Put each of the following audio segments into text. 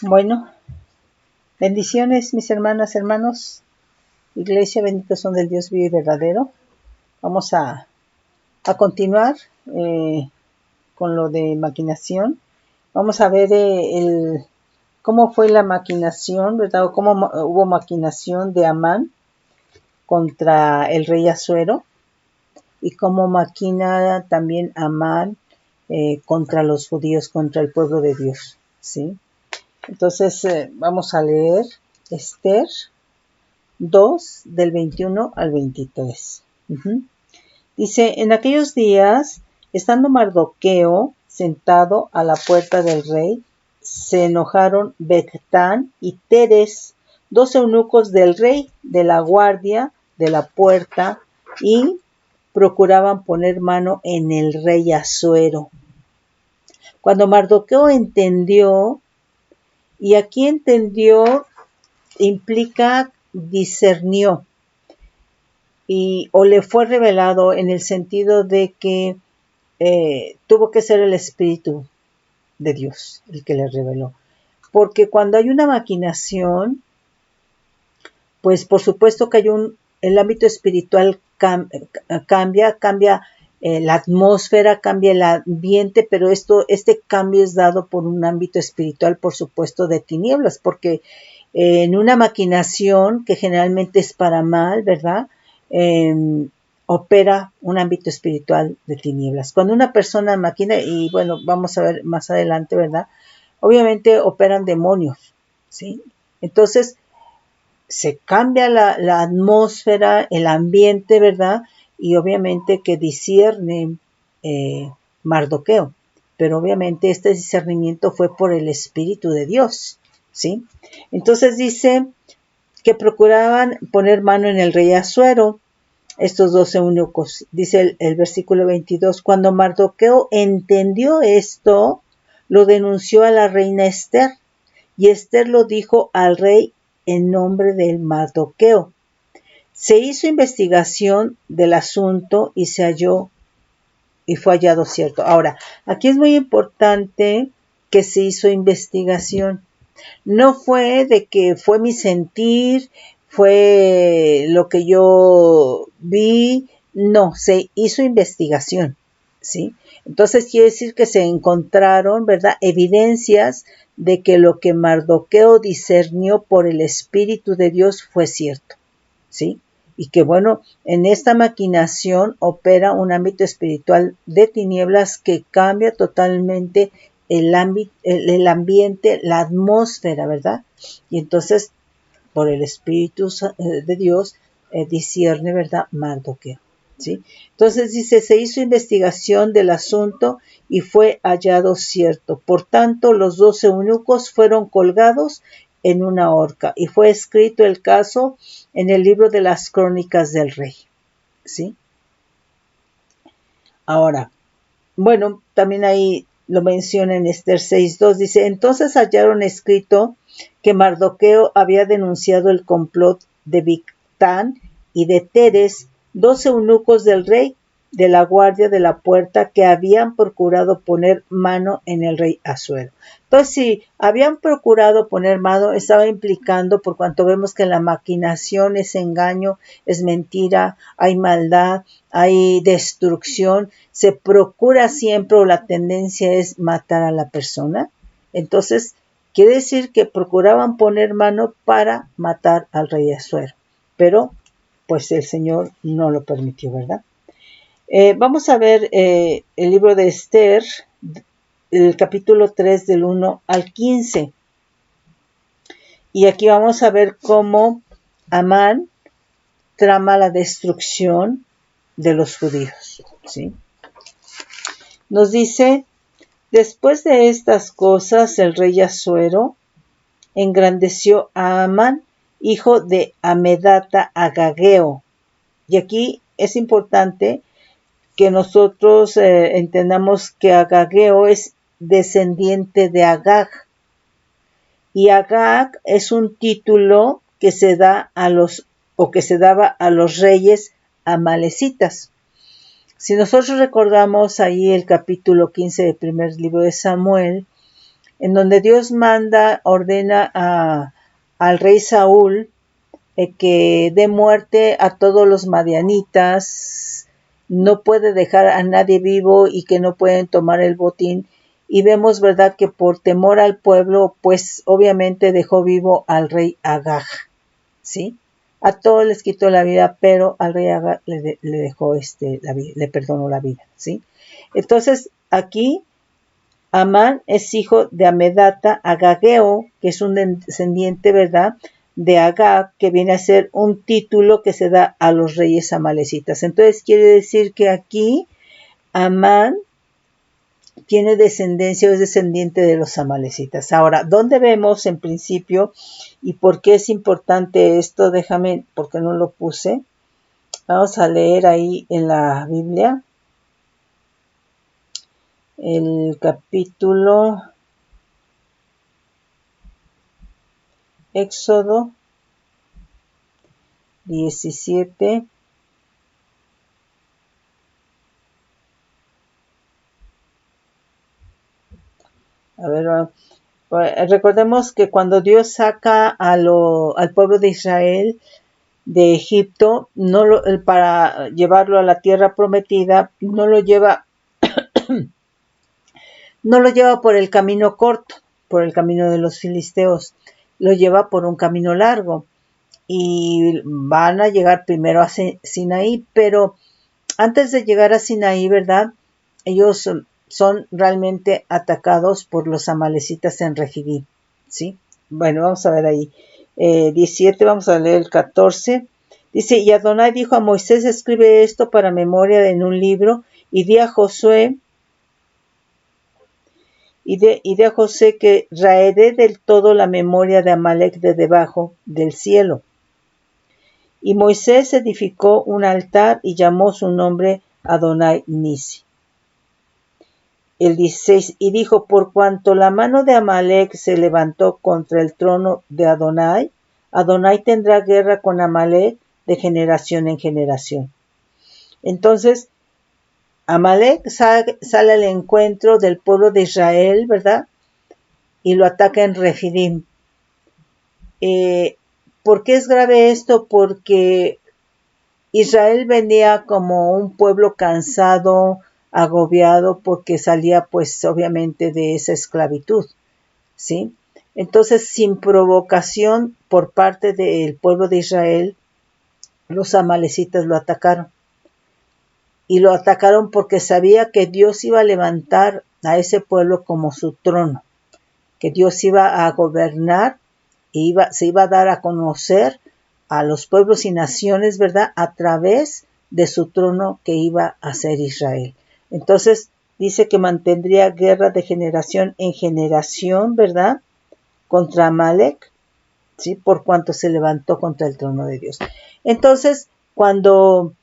Bueno, bendiciones mis hermanas, hermanos. Iglesia, benditos son del Dios vivo y verdadero. Vamos a continuar con lo de maquinación. Vamos a ver cómo fue la maquinación, ¿verdad? O cómo hubo maquinación de Amán contra el rey Asuero y cómo maquina también Amán contra los judíos, contra el pueblo de Dios, ¿sí? Entonces vamos a leer Esther 2 del 21 al 23. Dice, en aquellos días, estando Mardoqueo sentado a la puerta del rey, se enojaron Bigtán y Teres, 2 eunucos del rey, de la guardia de la puerta, y procuraban poner mano en el rey Asuero. Cuando Mardoqueo entendió, y aquí entendió implica discernió, o le fue revelado en el sentido de que tuvo que ser el Espíritu de Dios el que le reveló. Porque cuando hay una maquinación, pues por supuesto que el ámbito espiritual cambia la atmósfera, cambia el ambiente, pero este cambio es dado por un ámbito espiritual, por supuesto, de tinieblas, porque en una maquinación que generalmente es para mal, ¿verdad? Opera un ámbito espiritual de tinieblas. Cuando una persona maquina, y bueno, vamos a ver más adelante, ¿verdad? Obviamente operan demonios, ¿sí? Entonces, se cambia la atmósfera, el ambiente, ¿verdad? Y obviamente que discierne Mardoqueo. Pero obviamente este discernimiento fue por el Espíritu de Dios, ¿sí? Entonces dice que procuraban poner mano en el rey Asuero, estos 12 eunucos. Dice el versículo 22, cuando Mardoqueo entendió esto, lo denunció a la reina Esther, y Esther lo dijo al rey en nombre del Mardoqueo. Se hizo investigación del asunto y se halló y fue hallado cierto. Ahora, aquí es muy importante que se hizo investigación. No fue de que fue mi sentir, fue lo que yo vi, no, se hizo investigación, ¿sí? Entonces quiere decir que se encontraron, ¿verdad?, evidencias de que lo que Mardoqueo discernió por el Espíritu de Dios fue cierto, ¿sí? Y que bueno, en esta maquinación opera un ámbito espiritual de tinieblas que cambia totalmente el ambiente, la atmósfera, ¿verdad? Y entonces, por el Espíritu de Dios, discierne, ¿verdad?, Mardoqueo, ¿sí? Entonces dice, se hizo investigación del asunto y fue hallado cierto. Por tanto, los 12 eunucos fueron colgados en una horca y fue escrito el caso en el libro de las crónicas del rey, ¿sí? Ahora, bueno, también ahí lo menciona en Esther 6:2, dice, entonces hallaron escrito que Mardoqueo había denunciado el complot de Bigtán y de Teres, 2 eunucos del rey, de la guardia de la puerta, que habían procurado poner mano en el rey Asuero. Entonces, si habían procurado poner mano, estaba implicando, por cuanto vemos que la maquinación es engaño, es mentira, hay maldad, hay destrucción, se procura siempre, o la tendencia es matar a la persona. Entonces, quiere decir que procuraban poner mano para matar al rey Asuero, pero pues el Señor no lo permitió, ¿verdad? Vamos a ver el libro de Esther, el capítulo 3 del 1 al 15. Y aquí vamos a ver cómo Amán trama la destrucción de los judíos, ¿sí? Nos dice, después de estas cosas, el rey Asuero engrandeció a Amán, hijo de Amedata Agageo. Y aquí es importante que nosotros entendamos que Agageo es descendiente de Agag. Y Agag es un título que se da que se daba a los reyes amalecitas. Si nosotros recordamos ahí el capítulo 15 del primer libro de Samuel, en donde Dios ordena al rey Saúl que dé muerte a todos los madianitas, no puede dejar a nadie vivo y que no pueden tomar el botín. Y vemos, ¿verdad?, que por temor al pueblo, pues obviamente dejó vivo al rey Agag, ¿sí? A todos les quitó la vida, pero al rey Agag le dejó le perdonó la vida, ¿sí? Entonces, aquí Amán es hijo de Amedata Agageo, que es un descendiente, ¿verdad?, de Agag, que viene a ser un título que se da a los reyes amalecitas. Entonces quiere decir que aquí Amán tiene descendencia o es descendiente de los amalecitas. Ahora, ¿dónde vemos en principio y por qué es importante esto? Déjame, porque no lo puse. Vamos a leer ahí en la Biblia el capítulo Éxodo 17. A ver, recordemos que cuando Dios saca al pueblo de Israel de Egipto, para llevarlo a la tierra prometida, no lo lleva por el camino corto, por el camino de los filisteos, lo lleva por un camino largo y van a llegar primero a Sinaí, pero antes de llegar a Sinaí, ¿verdad?, ellos son realmente atacados por los amalecitas en Refidim, ¿sí? Bueno, vamos a ver ahí. 17, vamos a leer el 14. Dice, y Adonai dijo a Moisés, escribe esto para memoria en un libro, y di a Josué, y de a José que raeré del todo la memoria de Amalek de debajo del cielo. Y Moisés edificó un altar y llamó su nombre Adonai Nisi. El 16, y dijo, por cuanto la mano de Amalek se levantó contra el trono de Adonai, Adonai tendrá guerra con Amalek de generación en generación. Entonces, Amalek sale al encuentro del pueblo de Israel, ¿verdad?, y lo ataca en Refidim. ¿Por qué es grave esto? Porque Israel venía como un pueblo cansado, agobiado, porque salía pues obviamente de esa esclavitud, ¿sí? Entonces, sin provocación por parte del pueblo de Israel, los amalecitas lo atacaron. Y lo atacaron porque sabía que Dios iba a levantar a ese pueblo como su trono, que Dios iba a gobernar y se iba a dar a conocer a los pueblos y naciones, ¿verdad?, a través de su trono que iba a ser Israel. Entonces, dice que mantendría guerra de generación en generación, ¿verdad?, contra Amalek, ¿sí?, por cuanto se levantó contra el trono de Dios. Entonces, cuando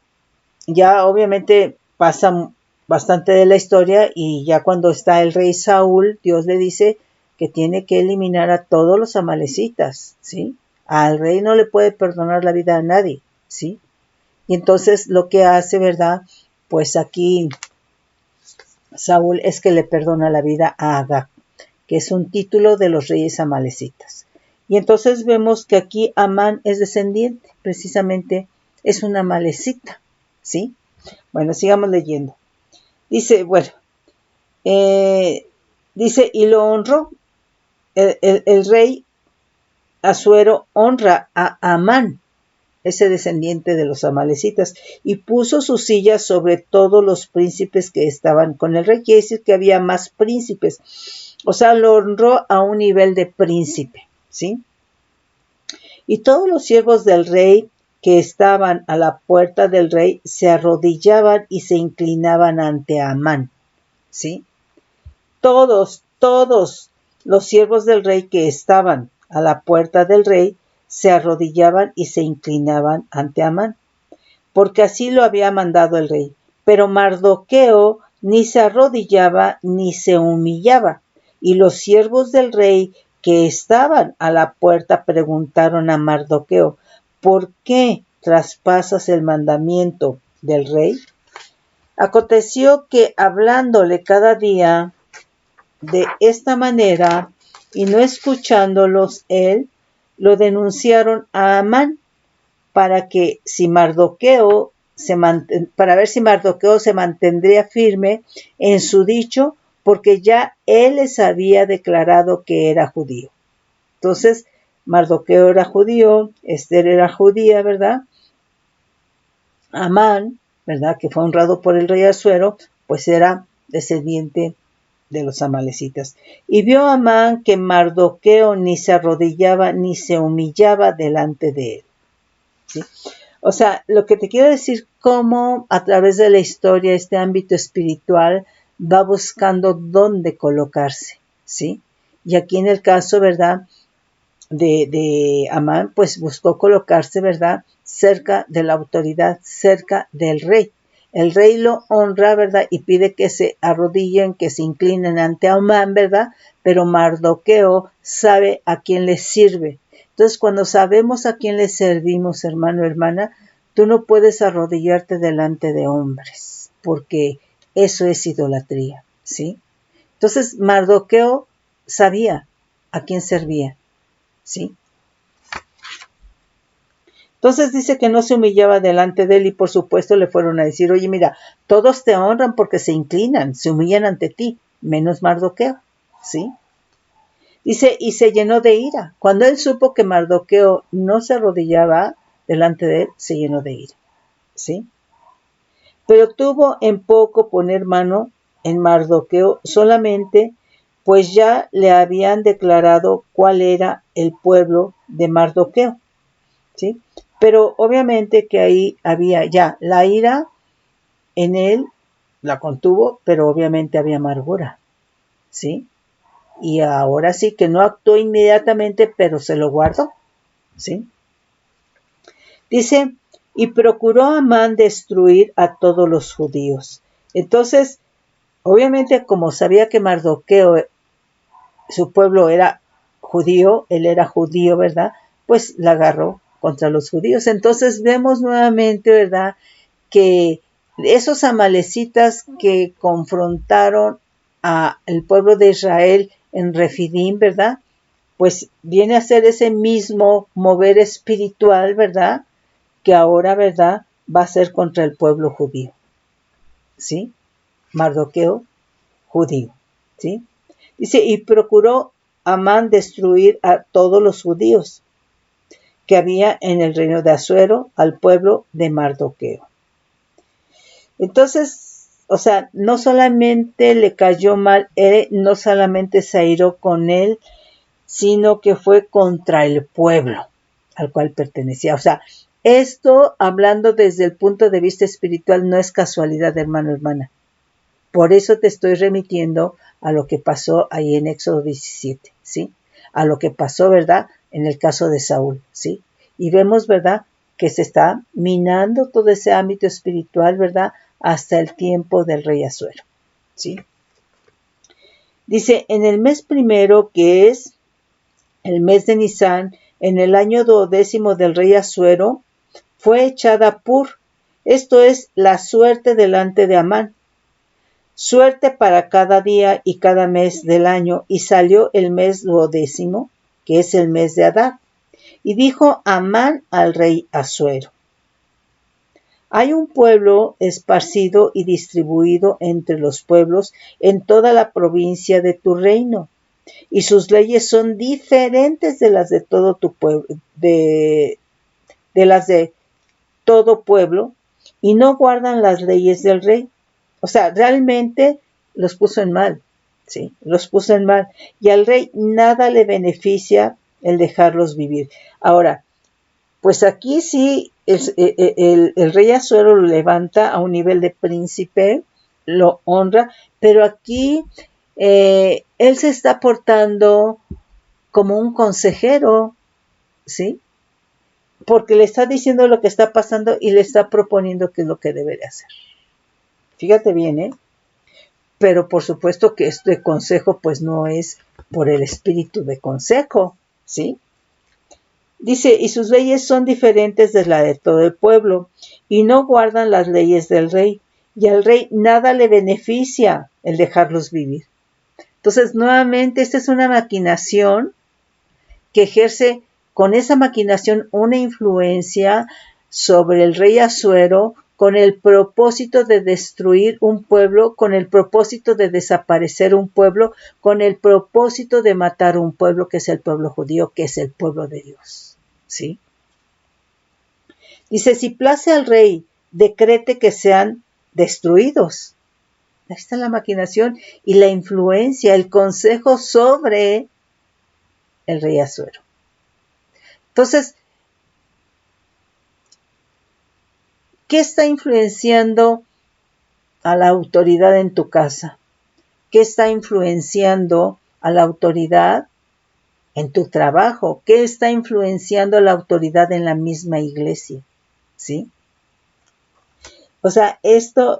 ya obviamente pasa bastante de la historia y ya cuando está el rey Saúl, Dios le dice que tiene que eliminar a todos los amalecitas, ¿sí? Al rey no le puede perdonar la vida a nadie, ¿sí? Y entonces lo que hace, ¿verdad?, pues aquí Saúl es que le perdona la vida a Agag, que es un título de los reyes amalecitas. Y entonces vemos que aquí Amán es descendiente, precisamente es una amalecita, ¿sí? Bueno, sigamos leyendo. Dice, dice, y lo honró, el rey Asuero honra a Amán, ese descendiente de los amalecitas, y puso su silla sobre todos los príncipes que estaban con el rey. Quiere decir que había más príncipes, o sea, lo honró a un nivel de príncipe, ¿sí? Y todos los siervos del rey que estaban a la puerta del rey se arrodillaban y se inclinaban ante Amán, ¿sí? Todos los siervos del rey que estaban a la puerta del rey se arrodillaban y se inclinaban ante Amán, porque así lo había mandado el rey. Pero Mardoqueo ni se arrodillaba ni se humillaba, y los siervos del rey que estaban a la puerta preguntaron a Mardoqueo, ¿por qué traspasas el mandamiento del rey? Aconteció que hablándole cada día de esta manera, y no escuchándolos él, lo denunciaron a Amán para ver si Mardoqueo se mantendría firme en su dicho, porque ya él les había declarado que era judío. Entonces, Mardoqueo era judío, Esther era judía, ¿verdad? Amán, ¿verdad?, que fue honrado por el rey Asuero, pues era descendiente de los amalecitas. Y vio Amán que Mardoqueo ni se arrodillaba ni se humillaba delante de él. ¿Sí? O sea, lo que te quiero decir, cómo a través de la historia este ámbito espiritual va buscando dónde colocarse, ¿sí? Y aquí en el caso, ¿verdad?, de Amán, pues buscó colocarse, ¿verdad?, cerca de la autoridad, cerca del rey. El rey lo honra, ¿verdad?, y pide que se arrodillen, que se inclinen ante Amán, ¿verdad?, pero Mardoqueo sabe a quién le sirve. Entonces, cuando sabemos a quién le servimos, hermano, hermana, tú no puedes arrodillarte delante de hombres, porque eso es idolatría, ¿sí? Entonces, Mardoqueo sabía a quién servía, ¿sí? Entonces dice que no se humillaba delante de él y por supuesto le fueron a decir, oye, mira, todos te honran porque se inclinan, se humillan ante ti, menos Mardoqueo, ¿sí? Dice, y se llenó de ira. Cuando él supo que Mardoqueo no se arrodillaba delante de él, se llenó de ira, ¿sí? Pero tuvo en poco poner mano en Mardoqueo solamente, pues ya le habían declarado cuál era el pueblo de Mardoqueo, ¿sí? Pero obviamente que ahí había ya la ira en él, la contuvo, pero obviamente había amargura, ¿sí? Y ahora sí que no actuó inmediatamente, pero se lo guardó, ¿sí? Dice, y procuró Amán destruir a todos los judíos. Entonces, obviamente como sabía que Mardoqueo, su pueblo era judío, él era judío, ¿verdad?, pues la agarró contra los judíos. Entonces vemos nuevamente, ¿verdad?, que esos amalecitas que confrontaron al pueblo de Israel en Refidim, ¿verdad?, pues viene a ser ese mismo mover espiritual, ¿verdad?, que ahora, ¿verdad?, va a ser contra el pueblo judío, ¿sí? Mardoqueo, judío, ¿sí? Dice, y procuró Amán destruir a todos los judíos que había en el reino de Asuero, al pueblo de Mardoqueo. Entonces, o sea, no solamente le cayó mal, no solamente se airó con él, sino que fue contra el pueblo al cual pertenecía. O sea, esto, hablando desde el punto de vista espiritual, no es casualidad, hermano, hermana. Por eso te estoy remitiendo a lo que pasó ahí en Éxodo 17, ¿sí? A lo que pasó, ¿verdad?, en el caso de Saúl, ¿sí? Y vemos, ¿verdad?, que se está minando todo ese ámbito espiritual, ¿verdad?, hasta el tiempo del rey Asuero, ¿sí? Dice, en el mes primero, que es el mes de Nisán, en el año 12 del rey Asuero, fue echada Pur, esto es la suerte delante de Amán, suerte para cada día y cada mes del año, y salió el mes 12, que es el mes de Adar. Y dijo Amán al rey Asuero, hay un pueblo esparcido y distribuido entre los pueblos en toda la provincia de tu reino, y sus leyes son diferentes de las de todo tu pueblo, de las de todo pueblo, y no guardan las leyes del rey. O sea, realmente los puso en mal, ¿sí? Los puso en mal. Y al rey nada le beneficia el dejarlos vivir. Ahora, pues aquí sí, el rey Asuero lo levanta a un nivel de príncipe, lo honra, pero aquí él se está portando como un consejero, ¿sí? Porque le está diciendo lo que está pasando y le está proponiendo qué es lo que debe de hacer. Fíjate bien, ¿eh? Pero por supuesto que este consejo pues no es por el espíritu de consejo, ¿sí? Dice, y sus leyes son diferentes de la de todo el pueblo, y no guardan las leyes del rey, y al rey nada le beneficia el dejarlos vivir. Entonces, nuevamente, esta es una maquinación que ejerce con esa maquinación una influencia sobre el rey Asuero con el propósito de destruir un pueblo, con el propósito de desaparecer un pueblo, con el propósito de matar un pueblo que es el pueblo judío, que es el pueblo de Dios. ¿Sí? Dice, si place al rey, decrete que sean destruidos. Ahí está la maquinación y la influencia, el consejo sobre el rey Asuero. Entonces, ¿qué está influenciando a la autoridad en tu casa? ¿Qué está influenciando a la autoridad en tu trabajo? ¿Qué está influenciando a la autoridad en la misma iglesia? ¿Sí? O sea, esto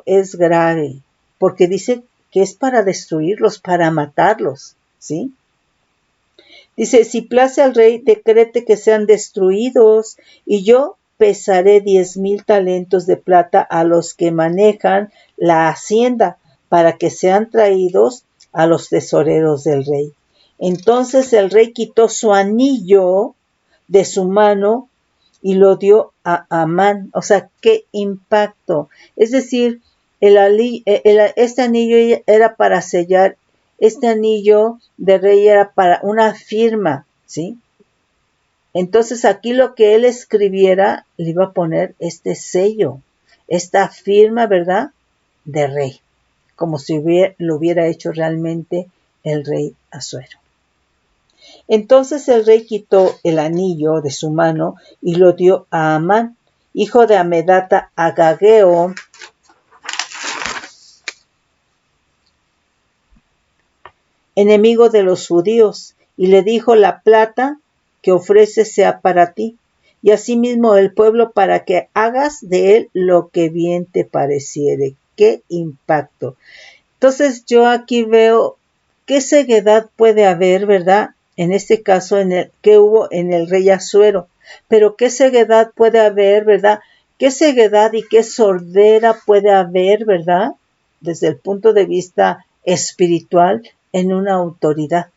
es grave, porque dice que es para destruirlos, para matarlos, ¿sí? Dice, si place al rey, decrete que sean destruidos, y yo pesaré 10,000 talentos de plata a los que manejan la hacienda, para que sean traídos a los tesoreros del rey. Entonces el rey quitó su anillo de su mano y lo dio a Amán. O sea, qué impacto. Es decir, este anillo era para sellar, este anillo de rey era para una firma, ¿sí? Entonces aquí lo que él escribiera le iba a poner este sello, esta firma, ¿verdad? De rey, como si lo hubiera hecho realmente el rey Asuero. Entonces el rey quitó el anillo de su mano y lo dio a Amán, hijo de Amedata Agageo, enemigo de los judíos, y le dijo, la plata que ofreces sea para ti, y asimismo el pueblo, para que hagas de él lo que bien te pareciere. ¡Qué impacto! Entonces yo aquí veo qué ceguedad puede haber, ¿verdad? En este caso, que hubo en el rey Asuero. Pero qué ceguedad puede haber, ¿verdad? Qué ceguedad y qué sordera puede haber, ¿verdad? Desde el punto de vista espiritual en una autoridad.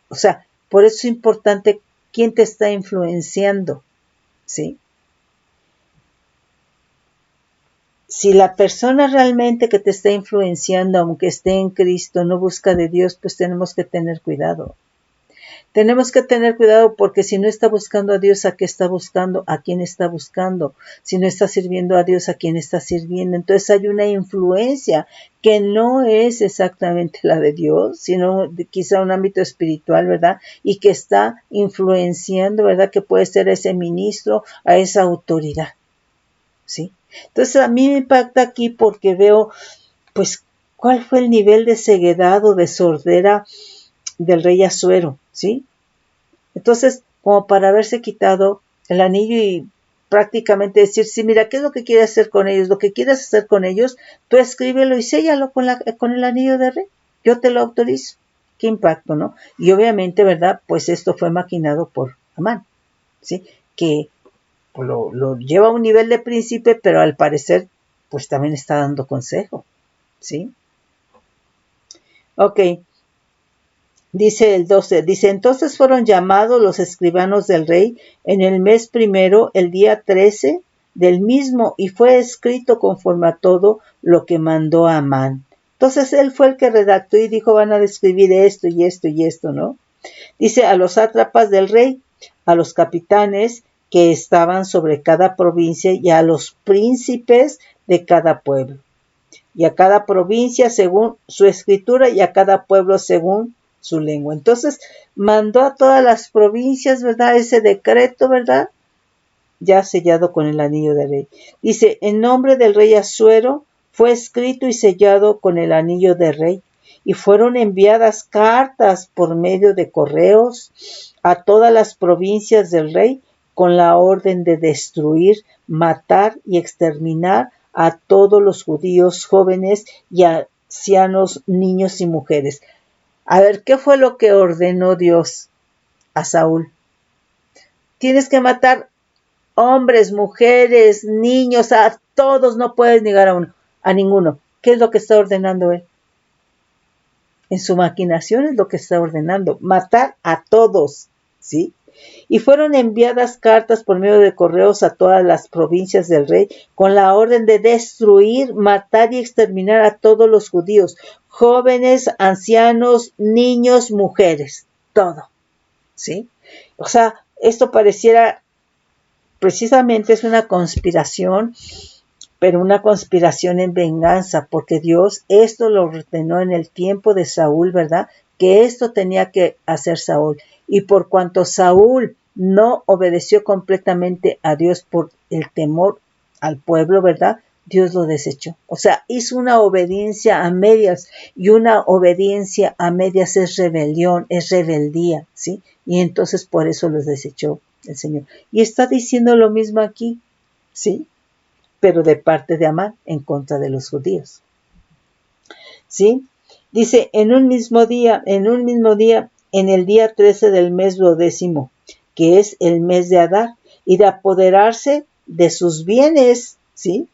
O sea, por eso es importante quién te está influenciando, ¿sí? Si la persona realmente que te está influenciando, aunque esté en Cristo, no busca de Dios, pues tenemos que tener cuidado. Tenemos que tener cuidado porque si no está buscando a Dios, ¿a qué está buscando? ¿A quién está buscando? Si no está sirviendo a Dios, ¿a quién está sirviendo? Entonces hay una influencia que no es exactamente la de Dios, sino quizá un ámbito espiritual, ¿verdad? Y que está influenciando, ¿verdad? Que puede ser ese ministro, a esa autoridad, ¿sí? Entonces a mí me impacta aquí porque veo, pues, cuál fue el nivel de ceguedad o de sordera del rey Asuero, ¿sí? Entonces, como para haberse quitado el anillo y prácticamente decir, sí, mira, ¿qué es lo que quieres hacer con ellos? Lo que quieres hacer con ellos, tú escríbelo y séllalo con el anillo de rey. Yo te lo autorizo. Qué impacto, ¿no? Y obviamente, ¿verdad? Pues esto fue maquinado por Amán, ¿sí? Que lo lleva a un nivel de príncipe, pero al parecer, pues también está dando consejo, ¿sí? Ok. Dice el 12, dice, entonces fueron llamados los escribanos del rey en el mes primero, el día 13 del mismo, y fue escrito conforme a todo lo que mandó Amán. Entonces él fue el que redactó y dijo, van a describir esto y esto y esto, ¿no? Dice, a los sátrapas del rey, a los capitanes que estaban sobre cada provincia y a los príncipes de cada pueblo, y a cada provincia según su escritura y a cada pueblo según su lengua. Entonces mandó a todas las provincias, ¿verdad? Ese decreto, ¿verdad? Ya sellado con el anillo de rey. Dice, en nombre del rey Asuero fue escrito y sellado con el anillo de rey. Y fueron enviadas cartas por medio de correos a todas las provincias del rey con la orden de destruir, matar y exterminar a todos los judíos jóvenes y ancianos, niños y mujeres. A ver, ¿qué fue lo que ordenó Dios a Saúl? Tienes que matar hombres, mujeres, niños, a todos, no puedes negar a ninguno. ¿Qué es lo que está ordenando él? En su maquinación es lo que está ordenando, matar a todos, ¿sí? Y fueron enviadas cartas por medio de correos a todas las provincias del rey con la orden de destruir, matar y exterminar a todos los judíos, jóvenes, ancianos, niños, mujeres, todo, ¿sí? O sea, esto pareciera, precisamente es una conspiración, pero una conspiración en venganza, porque Dios esto lo ordenó en el tiempo de Saúl, ¿verdad? Que esto tenía que hacer Saúl. Y por cuanto Saúl no obedeció completamente a Dios por el temor al pueblo, ¿verdad? Dios lo desechó. O sea, hizo una obediencia a medias, y una obediencia a medias es rebelión, es rebeldía, ¿sí? Y entonces por eso los desechó el Señor. Y está diciendo lo mismo aquí, ¿sí? Pero de parte de Amán en contra de los judíos, ¿sí? Dice, en un mismo día, en el día 13 del mes 12º, que es el mes de Adar, y de apoderarse de sus bienes, ¿sí?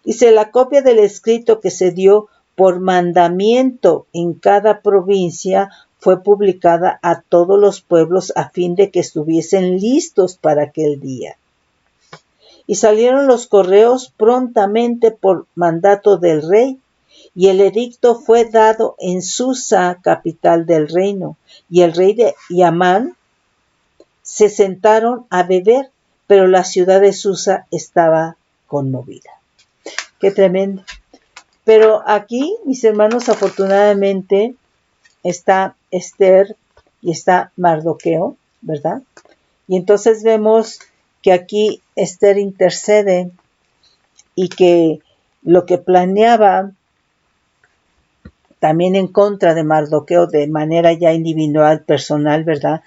Dice, la copia del escrito que se dio por mandamiento en cada provincia fue publicada a todos los pueblos a fin de que estuviesen listos para aquel día. Y salieron los correos prontamente por mandato del rey, y el edicto fue dado en Susa, capital del reino, y el rey y Amán se sentaron a beber, pero la ciudad de Susa estaba conmovida. Qué tremendo. Pero aquí, mis hermanos, afortunadamente está Esther y está Mardoqueo, ¿verdad? Y entonces vemos que aquí Esther intercede y que lo que planeaba también en contra de Mardoqueo de manera ya individual, personal, ¿verdad?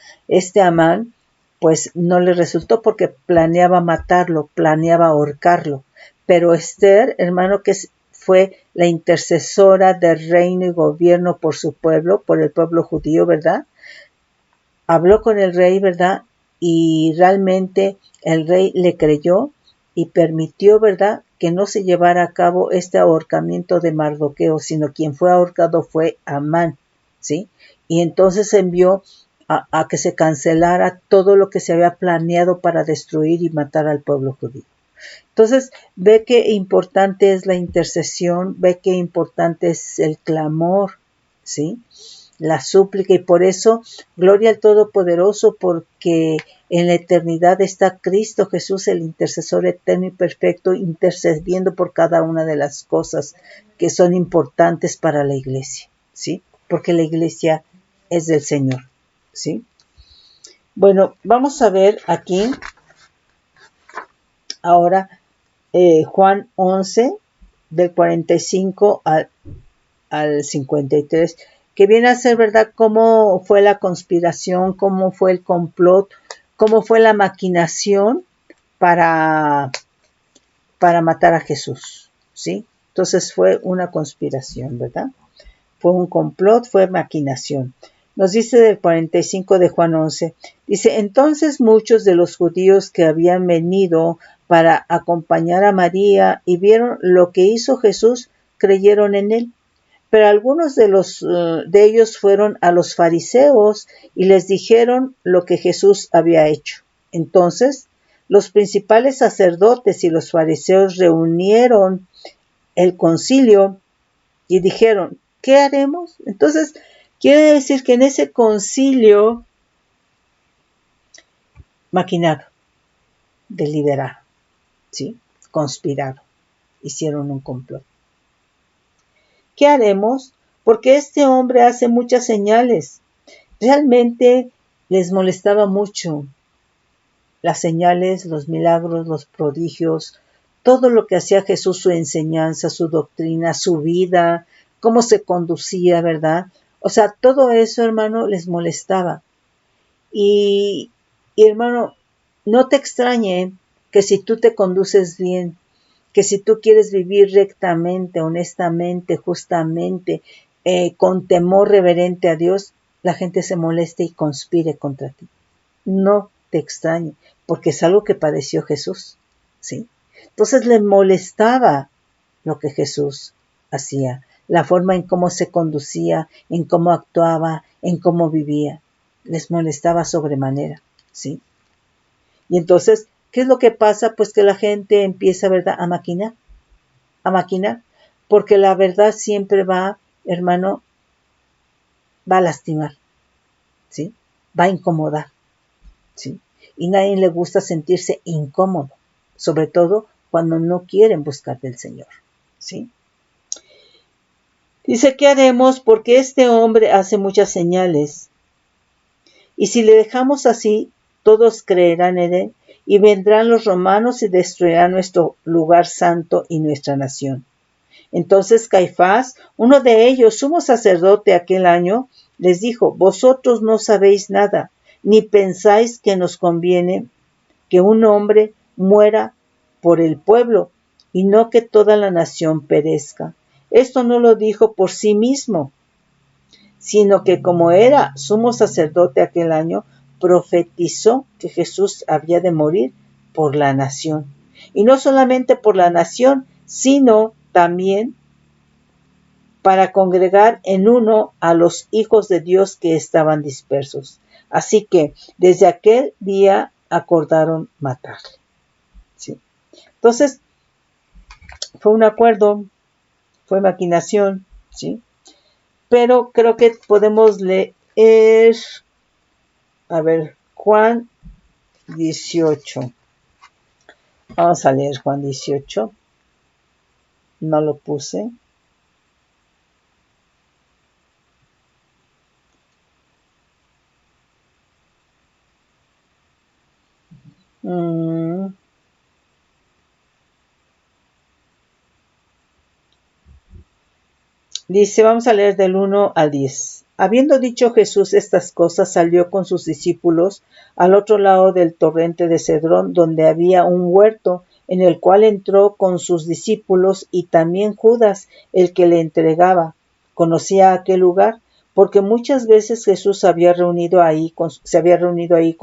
Amán, pues no le resultó porque planeaba matarlo, planeaba ahorcarlo. Pero Esther, hermano, que fue la intercesora del reino y gobierno por su pueblo, por el pueblo judío, ¿verdad? Habló con el rey, ¿verdad? Y realmente el rey le creyó y permitió, ¿verdad?, que no se llevara a cabo este ahorcamiento de Mardoqueo, sino quien fue ahorcado fue Amán, ¿sí? Y entonces envió a que se cancelara todo lo que se había planeado para destruir y matar al pueblo judío. Entonces, ve qué importante es la intercesión, ve qué importante es el clamor, ¿sí? La súplica, y por eso, gloria al Todopoderoso, porque en la eternidad está Cristo Jesús, el intercesor eterno y perfecto, intercediendo por cada una de las cosas que son importantes para la iglesia, ¿sí? Porque la iglesia es del Señor, ¿sí? Bueno, vamos a ver aquí ahora Juan 11, del 45 al 53, que viene a ser, ¿verdad?, cómo fue la conspiración, cómo fue el complot, cómo fue la maquinación para matar a Jesús, ¿sí? Entonces fue una conspiración, ¿verdad? Fue un complot, fue maquinación. Nos dice del 45 de Juan 11, dice, entonces muchos de los judíos que habían venido para acompañar a María y vieron lo que hizo Jesús, creyeron en él. Pero algunos de ellos fueron a los fariseos y les dijeron lo que Jesús había hecho. Entonces, los principales sacerdotes y los fariseos reunieron el concilio y dijeron, ¿qué haremos? Entonces, quiere decir que en ese concilio maquinaron, deliberaron, ¿sí? Conspiraron, hicieron un complot. ¿Qué haremos? Porque este hombre hace muchas señales. Realmente les molestaba mucho las señales, los milagros, los prodigios, todo lo que hacía Jesús, su enseñanza, su doctrina, su vida, cómo se conducía, ¿verdad? O sea, todo eso, hermano, les molestaba. Y hermano, no te extrañe que si tú te conduces bien, que si tú quieres vivir rectamente, honestamente, justamente, con temor reverente a Dios, la gente se moleste y conspire contra ti. No te extrañe, porque es algo que padeció Jesús, ¿sí? Entonces le molestaba lo que Jesús hacía, la forma en cómo se conducía, en cómo actuaba, en cómo vivía. Les molestaba sobremanera, ¿sí? Y entonces, ¿qué es lo que pasa? Pues que la gente empieza, ¿verdad?, a maquinar, porque la verdad siempre va, hermano, va a lastimar, ¿sí? Va a incomodar, ¿sí? Y a nadie le gusta sentirse incómodo, sobre todo cuando no quieren buscar del Señor, ¿sí? Dice, ¿qué haremos? Porque este hombre hace muchas señales. Y si le dejamos así, todos creerán en él, y vendrán los romanos y destruirán nuestro lugar santo y nuestra nación. Entonces Caifás, uno de ellos, sumo sacerdote aquel año, les dijo, vosotros no sabéis nada, ni pensáis que nos conviene que un hombre muera por el pueblo, y no que toda la nación perezca. Esto no lo dijo por sí mismo, sino que como era sumo sacerdote aquel año, profetizó que Jesús había de morir por la nación. Y no solamente por la nación, sino también para congregar en uno a los hijos de Dios que estaban dispersos. Así que desde aquel día acordaron matarle. ¿Sí? Entonces, fue un acuerdo, fue maquinación, ¿sí? Pero creo que podemos leer, a ver, Juan 18. Vamos a leer Juan 18. No lo puse. Dice, vamos a leer del 1 al 10. Habiendo dicho Jesús estas cosas, salió con sus discípulos al otro lado del torrente de Cedrón, donde había un huerto, en el cual entró con sus discípulos y también Judas, el que le entregaba. Conocía aquel lugar, porque muchas veces Jesús se había reunido ahí con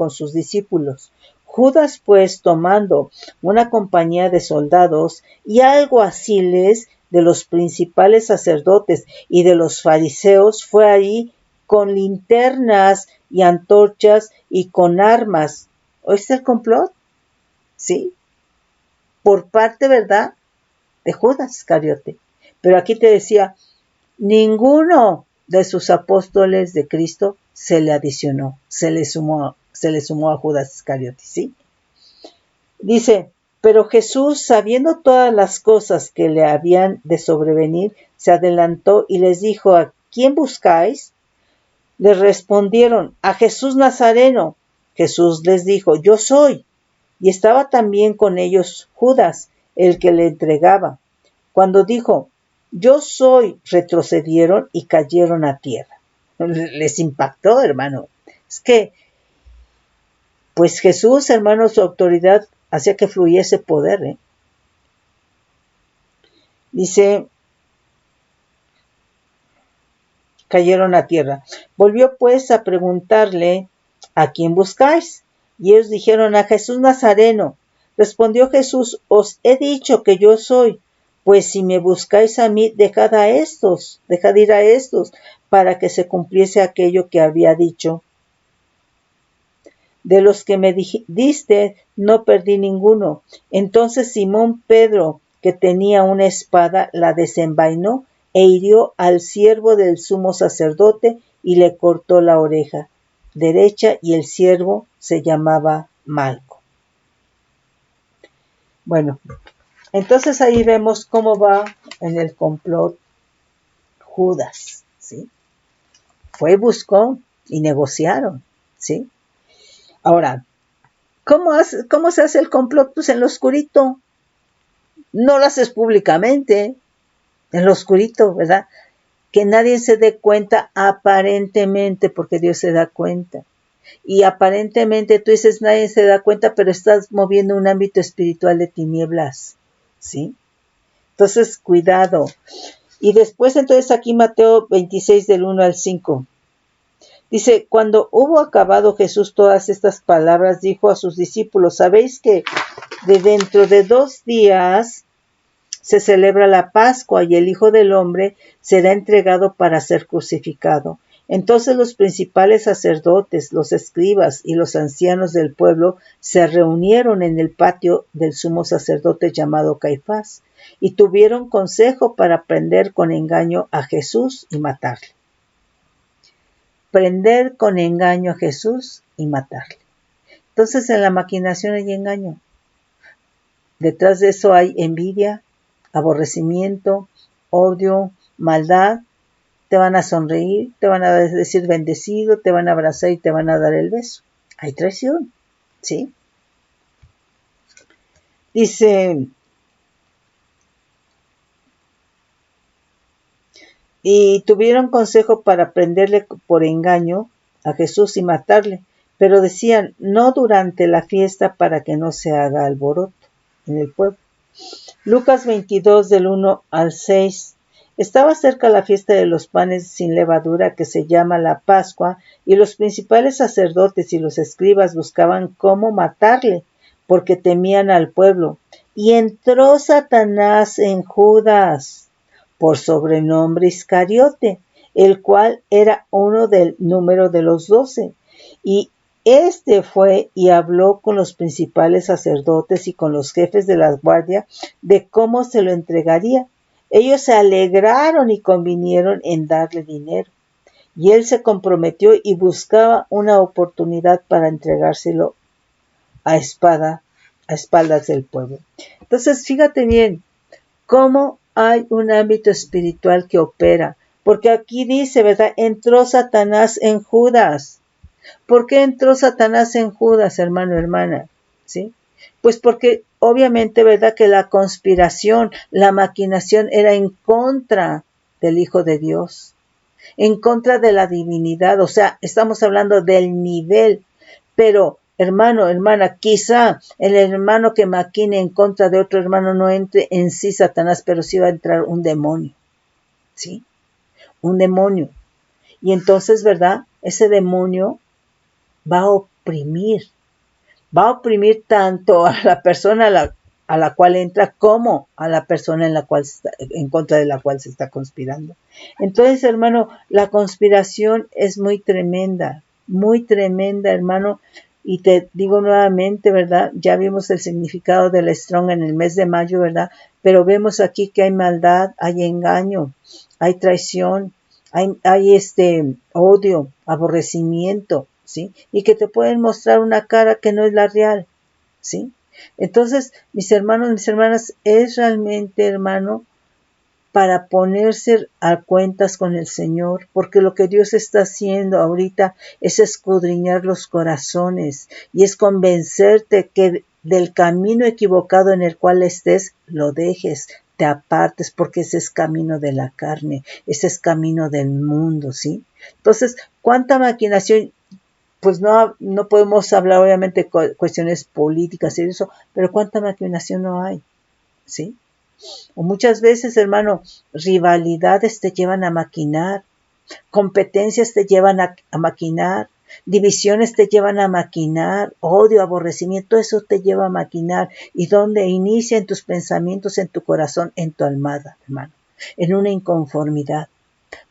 sus discípulos. Judas, pues, tomando una compañía de soldados y alguaciles de los principales sacerdotes y de los fariseos, fue allí con linternas y antorchas y con armas. ¿Oíste el complot? Sí. Por parte, ¿verdad?, de Judas Iscariote. Pero aquí te decía, ninguno de sus apóstoles de Cristo se le adicionó, se le sumó a Judas Iscariote, ¿sí? Dice, pero Jesús, sabiendo todas las cosas que le habían de sobrevenir, se adelantó y les dijo, ¿a quién buscáis? Les respondieron, a Jesús Nazareno. Jesús les dijo, yo soy. Y estaba también con ellos Judas, el que le entregaba. Cuando dijo, yo soy, retrocedieron y cayeron a tierra. Les impactó, hermano. Es que, pues Jesús, hermano, su autoridad hacía que fluyese poder, ¿eh? Dice, cayeron a tierra. Volvió pues a preguntarle, ¿a quién buscáis? Y ellos dijeron, a Jesús Nazareno. Respondió Jesús, os he dicho que yo soy. Pues si me buscáis a mí, dejad ir a estos, para que se cumpliese aquello que había dicho. De los que me diste, no perdí ninguno. Entonces Simón Pedro, que tenía una espada, la desenvainó e hirió al siervo del sumo sacerdote y le cortó la oreja derecha, y el siervo se llamaba Malco. Bueno, entonces ahí vemos cómo va en el complot Judas, ¿sí? Fue, buscó y negociaron, ¿sí? Ahora, ¿cómo se hace el complot? Pues en lo oscurito. No lo haces públicamente, en lo oscurito, ¿verdad? Que nadie se dé cuenta aparentemente, porque Dios se da cuenta. Y aparentemente tú dices, nadie se da cuenta, pero estás moviendo un ámbito espiritual de tinieblas, ¿sí? Entonces, cuidado. Y después, entonces, aquí Mateo 26 del 1 al 5. Dice, cuando hubo acabado Jesús todas estas palabras, dijo a sus discípulos, ¿sabéis que de dentro de 2 días se celebra la Pascua y el Hijo del Hombre será entregado para ser crucificado. Entonces los principales sacerdotes, los escribas y los ancianos del pueblo se reunieron en el patio del sumo sacerdote llamado Caifás y tuvieron consejo para prender con engaño a Jesús y matarle. Prender con engaño a Jesús y matarle. Entonces en la maquinación hay engaño. Detrás de eso hay envidia, aborrecimiento, odio, maldad. Te van a sonreír, te van a decir bendecido, te van a abrazar y te van a dar el beso. Hay traición, ¿sí? Dice, y tuvieron consejo para prenderle por engaño a Jesús y matarle, pero decían, no durante la fiesta para que no se haga alboroto en el pueblo. Lucas 22 del 1 al 6. Estaba cerca la fiesta de los panes sin levadura que se llama la Pascua, y los principales sacerdotes y los escribas buscaban cómo matarle, porque temían al pueblo. Y entró Satanás en Judas, por sobrenombre Iscariote, el cual era uno del número de los 12. Y este fue y habló con los principales sacerdotes y con los jefes de la guardia de cómo se lo entregaría. Ellos se alegraron y convinieron en darle dinero. Y él se comprometió y buscaba una oportunidad para entregárselo a espaldas del pueblo. Entonces, fíjate bien cómo hay un ámbito espiritual que opera. Porque aquí dice, ¿verdad? Entró Satanás en Judas. ¿Por qué entró Satanás en Judas, hermano, hermana? ¿Sí? Pues porque obviamente, ¿verdad? Que la conspiración, la maquinación era en contra del Hijo de Dios, en contra de la divinidad. O sea, estamos hablando del nivel. Pero, hermano, hermana, quizá el hermano que maquine en contra de otro hermano no entre en sí Satanás, pero sí va a entrar un demonio. ¿Sí? Un demonio. Y entonces, ¿verdad? Ese demonio va a oprimir tanto a la persona a la cual entra como a la persona en contra de la cual se está conspirando. Entonces, hermano, la conspiración es muy tremenda, hermano, y te digo nuevamente, ¿verdad? Ya vimos el significado del Strong en el mes de mayo, ¿verdad? Pero vemos aquí que hay maldad, hay engaño, hay traición, hay odio, aborrecimiento, ¿sí? Y que te pueden mostrar una cara que no es la real, ¿sí? Entonces, mis hermanos, mis hermanas, es realmente, hermano, para ponerse a cuentas con el Señor, porque lo que Dios está haciendo ahorita es escudriñar los corazones y es convencerte que del camino equivocado en el cual estés, lo dejes, te apartes, porque ese es camino de la carne, ese es camino del mundo, ¿sí? Entonces, ¿cuánta maquinación? Pues no podemos hablar obviamente de cuestiones políticas y eso, pero ¿cuánta maquinación no hay? ¿Sí? O muchas veces, hermano, rivalidades te llevan a maquinar, competencias te llevan a maquinar, divisiones te llevan a maquinar, odio, aborrecimiento, eso te lleva a maquinar. ¿Y dónde inicia? En tus pensamientos, en tu corazón, en tu almada, hermano, en una inconformidad.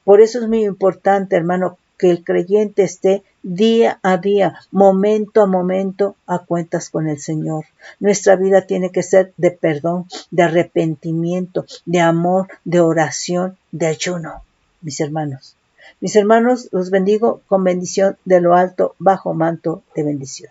Por eso es muy importante, hermano, que el creyente esté día a día, momento a momento, a cuentas con el Señor. Nuestra vida tiene que ser de perdón, de arrepentimiento, de amor, de oración, de ayuno, mis hermanos. Mis hermanos, los bendigo con bendición de lo alto, bajo manto de bendición.